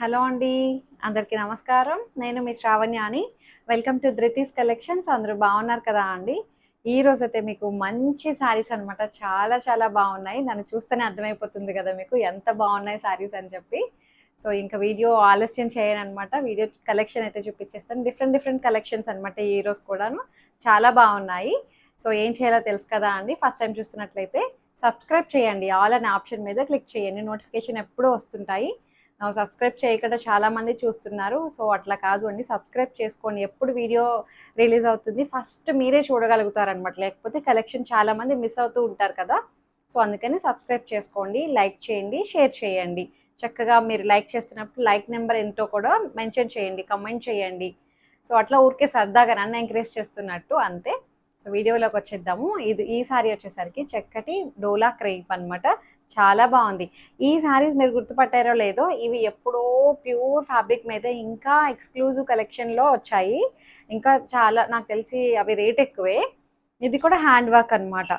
Hello అండి. అందరికీ నమస్కారం. నేను మీ శ్రావణ్యాని. Welcome to Dhruti's collections. అందరూ బాగున్నారు కదా అండి? ఈ రోజైతే మీకు మంచి శారీస్ అనమాట. చాలా చాలా బాగున్నాయి. నన్ను చూస్తేనే అర్థమైపోతుంది కదా మీకు ఎంత బాగున్నాయి శారీస్ అని చెప్పి. సో ఇంకా వీడియో ఆలస్యం చేయననమాట. వీడియో కలెక్షన్ అయితే చూపించేస్తాను. డిఫరెంట్ డిఫరెంట్ కలెక్షన్స్ అనమాట ఈ రోజు కూడాను. చాలా బాగున్నాయి. సో ఏం చేయాలో తెలుసు కదా అండి. ఫస్ట్ టైం చూస్తున్నట్లయితే సబ్స్క్రైబ్ చేయండి. ఆల్ అనే ఆప్షన్ మీద క్లిక్ చేయండి. నోటిఫికేషన్ ఎప్పుడూ వస్తుంటాయి. సబ్స్క్రైబ్ చేయకుండా చాలామంది చూస్తున్నారు. సో అట్లా కాదు అండి, సబ్స్క్రైబ్ చేసుకోండి. ఎప్పుడు వీడియో రిలీజ్ అవుతుంది ఫస్ట్ మీరే చూడగలుగుతారనమాట. లేకపోతే కలెక్షన్ చాలామంది మిస్ అవుతూ ఉంటారు కదా. సో అందుకని సబ్స్క్రైబ్ చేసుకోండి, లైక్ చేయండి, షేర్ చేయండి. చక్కగా మీరు లైక్ చేస్తున్నప్పుడు లైక్ నెంబర్ ఎంతో కూడా మెన్షన్ చేయండి, కమెంట్ చేయండి. సో అట్లా ఊరికే సరదాగా నన్ను ఎంకరేజ్ చేస్తున్నట్టు అంతే. సో వీడియోలోకి వచ్చేద్దాము. ఈ సారీ వచ్చేసరికి చక్కటి డోలా క్రేప్ అనమాట. చాలా బాగుంది. ఈ శారీస్ మీరు గుర్తుపట్టారో లేదో, ఇవి ఎప్పుడో ప్యూర్ ఫ్యాబ్రిక్ మీద ఇంకా ఎక్స్క్లూజివ్ కలెక్షన్లో వచ్చాయి. ఇంకా చాలా నాకు తెలిసి అవి రేట్ ఎక్కువే. ఇది కూడా హ్యాండ్ వర్క్ అనమాట.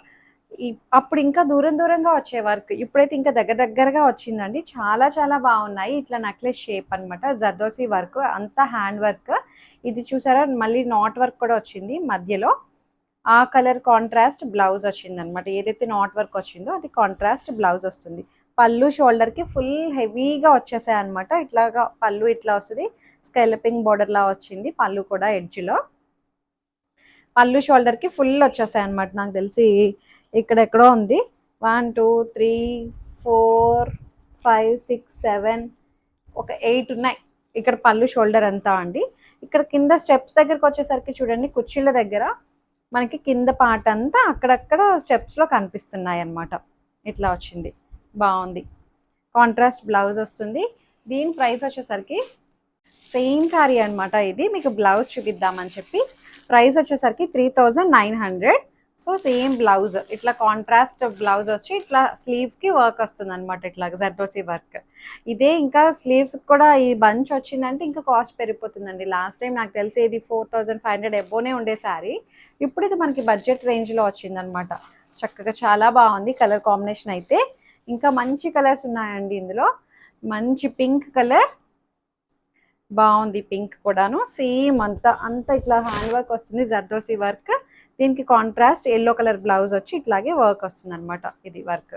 అప్పుడు ఇంకా దూరం దూరంగా వచ్చే వర్క్, ఇప్పుడైతే ఇంకా దగ్గర దగ్గరగా వచ్చిందండి. చాలా చాలా బాగున్నాయి. ఇట్లా నెక్లెస్ షేప్ అనమాట, జర్దోసి వర్క్, అంతా హ్యాండ్ వర్క్. ఇది చూసారా, మళ్ళీ నాట్ వర్క్ కూడా వచ్చింది మధ్యలో. ఆ కలర్ కాంట్రాస్ట్ బ్లౌజ్ వచ్చింది అనమాట. ఏదైతే నాట్ వర్క్ వచ్చిందో అది కాంట్రాస్ట్ బ్లౌజ్ వస్తుంది. పళ్ళు షోల్డర్కి ఫుల్ హెవీగా వచ్చేసాయి అనమాట. ఇట్లాగా పళ్ళు ఇట్లా వస్తుంది. స్కెల్పింగ్ బార్డర్ లా వచ్చింది పళ్ళు కూడా. ఎడ్జ్లో పళ్ళు షోల్డర్కి ఫుల్ వచ్చేసాయి అనమాట. నాకు తెలిసి ఇక్కడెక్కడో ఉంది. 1 2 3 4 5 6 7 ఒక 8 ఉన్నాయి ఇక్కడ పళ్ళు షోల్డర్ అంతా అండి. ఇక్కడ కింద స్టెప్స్ దగ్గరకు వచ్చేసరికి చూడండి, కుర్చీల దగ్గర మనకి కింద పార్ట్ అంతా అక్కడక్కడ స్టెప్స్లో కనిపిస్తున్నాయి అన్నమాట. ఇట్లా వచ్చింది, బాగుంది. కాంట్రాస్ట్ బ్లౌజ్ వస్తుంది. దీని ప్రైస్ వచ్చేసరికి సేమ్ శారీ అనమాట. ఇది మీకు బ్లౌజ్ చూపిద్దామని చెప్పి ప్రైస్ వచ్చేసరికి 3900. సో సేమ్ బ్లౌజ్, ఇట్లా కాంట్రాస్ట్ బ్లౌజ్ వచ్చి ఇట్లా స్లీవ్స్కి వర్క్ వస్తుంది అనమాట. ఇట్లా జర్దోసి వర్క్. ఇదే ఇంకా స్లీవ్స్ కూడా ఈ బంచ్ వచ్చిందంటే ఇంకా కాస్ట్ పెరిగిపోతుందండి. లాస్ట్ టైం నాకు తెలిసి ఇది 4500 ఎబోనే ఉండే శారీ. ఇప్పుడు ఇది మనకి బడ్జెట్ రేంజ్లో వచ్చిందనమాట. చక్కగా చాలా బాగుంది. కలర్ కాంబినేషన్ అయితే ఇంకా మంచి కలర్స్ ఉన్నాయండి ఇందులో. మంచి పింక్ కలర్ బాగుంది. పింక్ కూడాను సేమ్ అంతా ఇట్లా హ్యాండ్ వర్క్ వస్తుంది, జర్దోసి వర్క్. దీనికి కాంట్రాస్ట్ ఎల్లో కలర్ బ్లౌజ్ వచ్చి ఇట్లాగే వర్క్ వస్తుంది అనమాట. ఇది వర్క్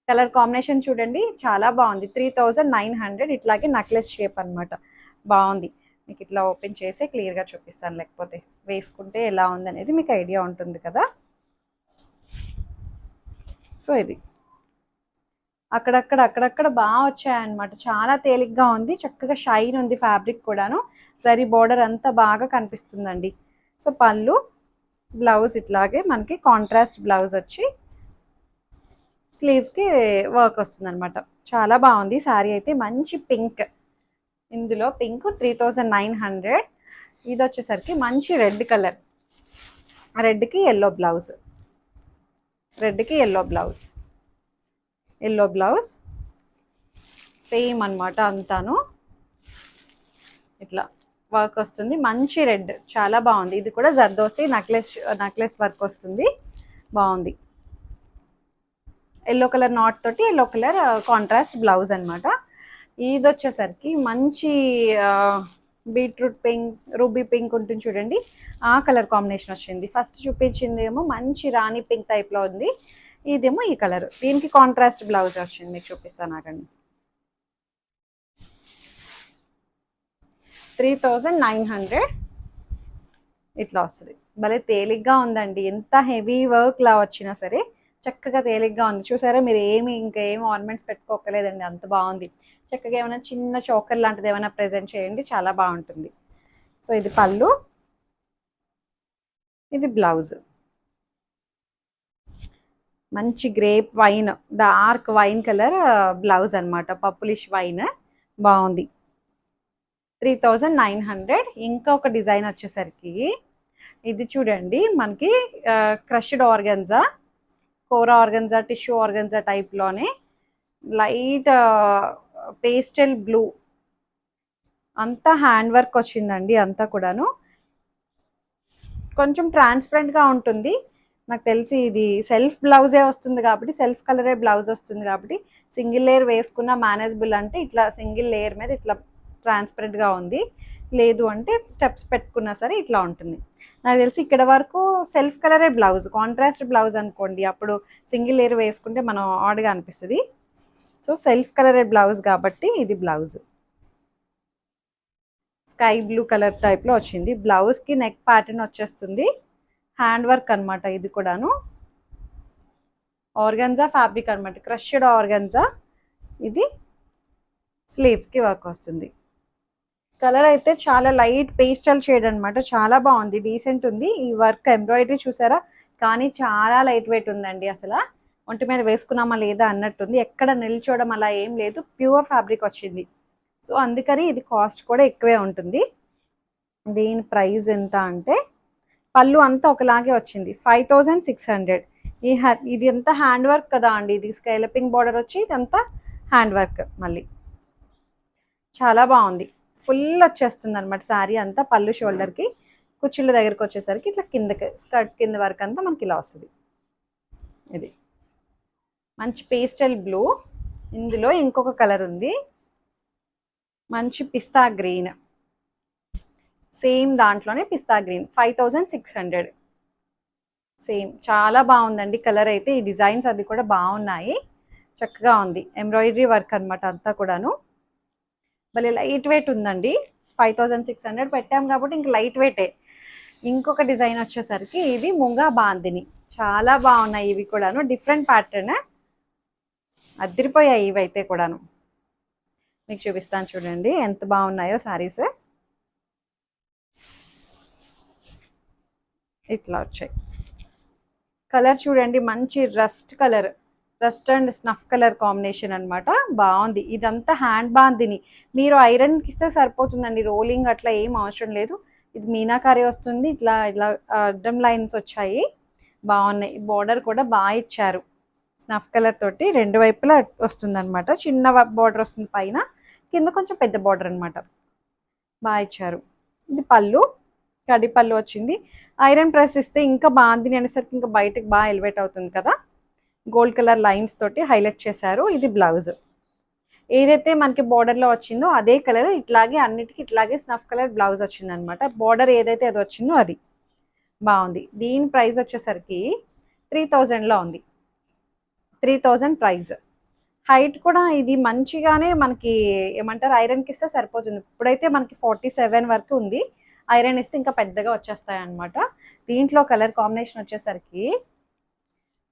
కలర్ కాంబినేషన్ చూడండి, చాలా బాగుంది. 3900. ఇట్లాగే నెక్లెస్ షేప్ అనమాట. బాగుంది. మీకు ఇట్లా ఓపెన్ చేసి క్లియర్గా చూపిస్తాను, లేకపోతే వేసుకుంటే ఎలా ఉందనేది మీకు ఐడియా ఉంటుంది కదా. సో ఇది అక్కడక్కడ బాగా వచ్చాయన్నమాట. చాలా తేలిగ్గా ఉంది, చక్కగా షైన్ ఉంది ఫ్యాబ్రిక్ కూడాను. సరీ బోర్డర్ అంతా బాగా కనిపిస్తుందండి. సో పళ్ళు బ్లౌజ్ ఇట్లాగే మనకి కాంట్రాస్ట్ బ్లౌజ్ వచ్చి స్లీవ్స్కి వర్క్ వస్తుంది అనమాట. చాలా బాగుంది శారీ అయితే. మంచి పింక్, ఇందులో పింక్ 3900. ఇది వచ్చేసరికి మంచి రెడ్ కలర్, రెడ్కి ఎల్లో బ్లౌజ్, రెడ్కి yellow blouse, yellow blouse same అనమాట. అంతాను ఇట్లా వర్క్ వస్తుంది. మంచి రెడ్, చాలా బాగుంది. ఇది కూడా జర్దోసి నెక్లెస్ వర్క్ వస్తుంది, బాగుంది. ఎల్లో కలర్ నాట్ తోటి ఎల్లో కలర్ కాంట్రాస్ట్ బ్లౌజ్ అనమాట. ఇది వచ్చేసరికి మంచి బీట్రూట్ పింక్, రూబీ పింక్ ఉంటుంది చూడండి, ఆ కలర్ కాంబినేషన్ వచ్చింది. ఫస్ట్ చూపించింది ఏమో మంచి రాణి పింక్ టైప్లో ఉంది, ఇదేమో ఈ కలర్. దీనికి కాంట్రాస్ట్ బ్లౌజ్ వచ్చింది, మీకు చూపిస్తాను ఆగండి. 3900 ఇట్లా వస్తుంది. భలే తేలిగ్గా ఉందండి. ఎంత హెవీ వర్క్ లా వచ్చినా సరే చక్కగా తేలిగ్గా ఉంది. చూసారా, మీరు ఇంకేం ఆర్నమెంట్స్ పెట్టుకోకలేదండి, అంత బాగుంది. చక్కగా ఏమైనా చిన్న చోకర్ లాంటిది ఏమైనా ప్రెజెంట్ చేయండి, చాలా బాగుంటుంది. సో ఇది పళ్ళు, ఇది బ్లౌజ్. మంచి grape wine, dark wine colour blouse అనమాట, పప్పులిష్ వైన్, బాగుంది. 3900. ఇంకొక డిజైన్ వచ్చేసరికి ఇది చూడండి, మనకి crushed organza, kora organza, tissue organza టైప్లోనే లైట్ పేస్టల్ బ్లూ, అంతా హ్యాండ్ వర్క్ వచ్చిందండి. అంతా కూడాను కొంచెం ట్రాన్స్పరెంట్గా ఉంటుంది. నాకు తెలిసి ఇది సెల్ఫ్ బ్లౌజే వస్తుంది కాబట్టి, సెల్ఫ్ కలరే బ్లౌజ్ వస్తుంది కాబట్టి సింగిల్ లేయర్ వేసుకున్న మేనేజబుల్ అంటే ఇట్లా సింగిల్ లేయర్ మీద ఇట్లా ట్రాన్స్పరెంట్గా ఉంది, లేదు అంటే స్టెప్స్ పెట్టుకున్నా సరే ఇట్లా ఉంటుంది. నాకు తెలిసి ఇక్కడ వరకు సెల్ఫ్ కలరే బ్లౌజ్, కాంట్రాస్ట్ బ్లౌజ్ అనుకోండి, అప్పుడు సింగిల్ లేయర్ వేసుకుంటే మనం ఆడ్గా అనిపిస్తుంది. సో సెల్ఫ్ కలరే బ్లౌజ్ కాబట్టి ఇది బ్లౌజ్ స్కై బ్లూ కలర్ టైప్లో వచ్చింది. బ్లౌజ్కి నెక్ ప్యాటర్న్ వచ్చేస్తుంది, హ్యాండ్ వర్క్ అనమాట. ఇది కూడాను ఆర్గన్జా ఫ్యాబ్రిక్ అనమాట, క్రష్డ్ ఆర్గన్జా. ఇది స్లీవ్స్కి వర్క్ వస్తుంది. కలర్ అయితే చాలా లైట్ పేస్టల్ షేడ్ అనమాట, చాలా బాగుంది, డీసెంట్ ఉంది. ఈ వర్క్ ఎంబ్రాయిడరీ చూసారా, కానీ చాలా లైట్ వెయిట్ ఉందండి. అసలు ఒంటి మీద వేసుకున్నామా లేదా అన్నట్టుంది, ఎక్కడ నిల్చోవడం అలా ఏం లేదు, ప్యూర్ ఫ్యాబ్రిక్ వచ్చింది. సో అందుకని ఇది కాస్ట్ కూడా ఎక్కువే ఉంటుంది. దీని ప్రైస్ ఎంత అంటే పళ్ళు అంతా ఒకలాగే వచ్చింది, 5600. ఇది అంతా హ్యాండ్ వర్క్ కదా అండి, ఇది స్కేలపింగ్ బార్డర్ వచ్చి ఇదంతా హ్యాండ్ వర్క్. మళ్ళీ చాలా బాగుంది, ఫుల్ వచ్చేస్తుంది అనమాట శారీ అంతా. పళ్ళు షోల్డర్కి కుచ్చుళ్ళ దగ్గరకు వచ్చేసరికి ఇట్లా కిందకి స్కర్ట్ కింద వరకు అంతా మనకి ఇలా వస్తుంది. ఇది మంచి పేస్టల్ బ్లూ, ఇందులో ఇంకొక కలర్ ఉంది, మంచి పిస్తా గ్రీన్, సేమ్ దాంట్లోనే పిస్తా గ్రీన్, 5600. సేమ్ చాలా బాగుందండి కలర్ అయితే. ఈ డిజైన్స్ అది కూడా బాగున్నాయి, చక్కగా ఉంది. ఎంబ్రాయిడరీ వర్క్ అనమాట అంతా కూడాను, భలే లైట్ వెయిట్ ఉందండి. 5600 పెట్టాం కాబట్టి ఇంక లైట్ వెయిటే. ఇంకొక డిజైన్ వచ్చేసరికి ఇది ముంగా బాందిని, చాలా బాగున్నాయి ఇవి కూడాను, డిఫరెంట్ ప్యాటర్న్, అదిరిపోయాయి ఇవైతే కూడాను. మీకు చూపిస్తాను చూడండి ఎంత బాగున్నాయో శారీస్. ఇట్లా వచ్చాయి. కలర్ చూడండి, మంచి rust colour, rust and snuff colour combination అనమాట, బాగుంది. ఇదంతా హ్యాండ్ బాందిని, మీరు ఐరన్కి ఇస్తే సరిపోతుందండి, రోలింగ్ అట్లా ఏం అవసరం లేదు. ఇది మీనాకారి వస్తుంది, ఇట్లా ఇట్లా అడ్డం లైన్స్ వచ్చాయి, బాగున్నాయి. బార్డర్ కూడా బాగా ఇచ్చారు, స్నఫ్ కలర్ తోటి రెండు వైపులా వస్తుంది అనమాట. చిన్న బార్డర్ వస్తుంది పైన, కింద కొంచెం పెద్ద బార్డర్ అనమాట, బాగా ఇచ్చారు. ఇది పళ్ళు, కడి పళ్ళు వచ్చింది. ఐరన్ ప్రెస్ ఇస్తే ఇంకా బాందిని అనేసరికి ఇంకా బయటకు బాగా ఎలివేట్ అవుతుంది కదా. గోల్డ్ కలర్ లైన్స్ తోటి హైలైట్ చేశారు. ఇది బ్లౌజ్, ఏదైతే మనకి బార్డర్లో వచ్చిందో అదే కలర్ ఇట్లాగే అన్నిటికీ ఇట్లాగే స్నఫ్ కలర్ బ్లౌజ్ వచ్చింది అనమాట. బార్డర్ ఏదైతే అది వచ్చిందో అది బాగుంది. దీని ప్రైస్ వచ్చేసరికి 3000లో ఉంది, 3000 ప్రైస్. హైట్ కూడా ఇది మంచిగానే మనకి ఏమంటారు ఐరన్కి ఇస్తే సరిపోతుంది. ఇప్పుడైతే మనకి 47 వరకు ఉంది, ఐరన్ ఇస్తే ఇంకా పెద్దగా వచ్చేస్తాయి అనమాట. దీంట్లో కలర్ కాంబినేషన్ వచ్చేసరికి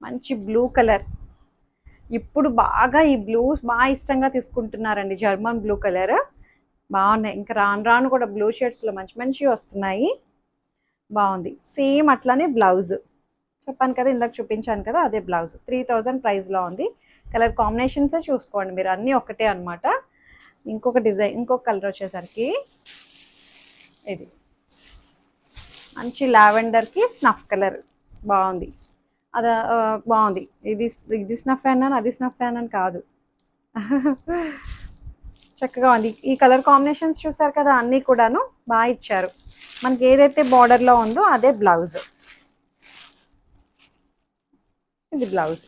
మంచి బ్లూ కలర్, ఇప్పుడు బాగా ఈ బ్లూస్ బాగా ఇష్టంగా తీసుకుంటున్నారండి, జర్మన్ బ్లూ కలర్ బాగున్నాయి. ఇంకా రాను రాను కూడా బ్లూ షేడ్స్లో మంచి మంచివి వస్తున్నాయి, బాగుంది. సేమ్ అట్లానే బ్లౌజ్ చెప్పాను కదా, ఇందాక చూపించాను కదా, అదే బ్లౌజ్. 3000 ప్రైస్లో ఉంది. కలర్ కాంబినేషన్సే చూసుకోండి మీరు, అన్నీ ఒకటే అనమాట. ఇంకొక డిజైన్, ఇంకొక కలర్ వచ్చేసరికి ఇది మంచి లావెండర్కి స్నఫ్ కలర్, బాగుంది. అది బాగుంది. ఇది స్నఫ్ ఫ్యాన్ అని, అది స్నఫ్ ఫ్యాన్ అని కాదు, చక్కగా ఉంది. ఈ కలర్ కాంబినేషన్స్ చూసారు కదా, అన్నీ కూడాను బాగా ఇచ్చారు. మనకి ఏదైతే బార్డర్లో ఉందో అదే బ్లౌజ్. ఇది బ్లౌజ్,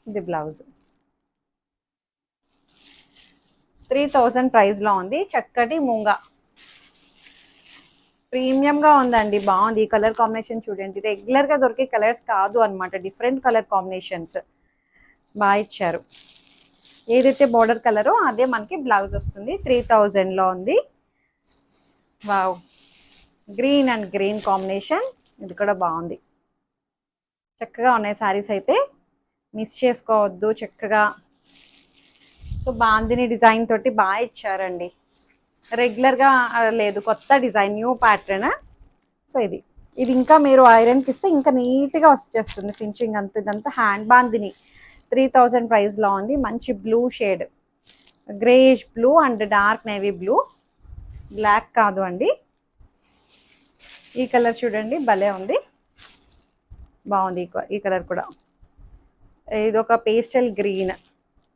ఇది బ్లౌజ్. 3000 ప్రైస్లో ఉంది. చక్కటి మూంగా ప్రీమియంగా ఉందండి, బాగుంది. ఈ కలర్ కాంబినేషన్ చూడండి, రెగ్యులర్గా దొరికే కలర్స్ కాదు అనమాట, డిఫరెంట్ కలర్ కాంబినేషన్స్ బాగా ఇచ్చారు. ఏదైతే బార్డర్ కలరో అదే మనకి బ్లౌజ్ వస్తుంది. 3000లో ఉంది. Wow, green and green combination, ఇది కూడా బాగుంది. చక్కగా ఉన్నాయి శారీస్ అయితే, మిస్ చేసుకోవద్దు. చక్కగా సో బాందిని డిజైన్ తోటి బాగా ఇచ్చారండి, రెగ్యులర్గా లేదు, కొత్త డిజైన్, న్యూ ప్యాటర్న్. సో ఇది ఇంకా మీరు ఐరన్కి ఇస్తే ఇంకా నీట్గా వచ్చేస్తుంది ఫినిషింగ్ అంతా. ఇదంతా హ్యాండ్ బాందిని, 3000 ప్రైస్లో ఉంది. మంచి blue shade, greyish blue and dark navy blue, black కాదు అండి. ఈ కలర్ చూడండి భలే ఉంది, బాగుంది. ఈ కలర్ కూడా, ఇది ఒక పేస్టల్ గ్రీన్,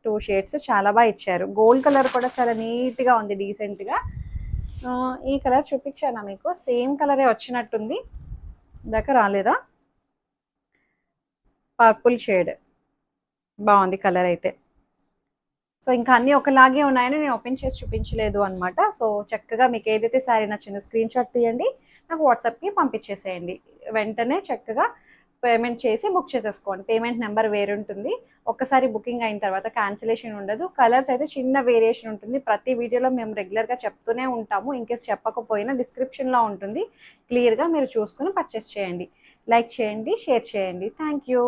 2 షేడ్స్ చాలా బాగా ఇచ్చారు. గోల్డ్ కలర్ కూడా చాలా నీట్గా ఉంది, డీసెంట్గా. ఈ కలర్ చూపించానా మీకు, సేమ్ కలరే వచ్చినట్టుంది, ఇందాక రాలేదా. పర్పుల్ షేడ్, బాగుంది కలర్ అయితే. సో ఇంకా అన్నీ ఒకలాగే ఉన్నాయని నేను ఓపెన్ చేసి చూపించలేదు అనమాట. సో చక్కగా మీకు ఏదైతే శారీ నచ్చిందో స్క్రీన్ షాట్ తీయండి, నాకు వాట్సాప్కి పంపించేసేయండి. వెంటనే చక్కగా పేమెంట్ చేసి బుక్ చేసేసుకోండి. పేమెంట్ నెంబర్ వేరుంటుంది. ఒక్కసారి బుకింగ్ అయిన తర్వాత క్యాన్సిలేషన్ ఉండదు. కలర్స్ అయితే చిన్న వేరియేషన్ ఉంటుంది. ప్రతి వీడియోలో మేము రెగ్యులర్గా చెప్తూనే ఉంటాము. ఇన్కేస్ చెప్పకపోయినా డిస్క్రిప్షన్లో ఉంటుంది, క్లియర్గా మీరు చూసుకుని పర్చేస్ చేయండి. లైక్ చేయండి, షేర్ చేయండి. Thank you.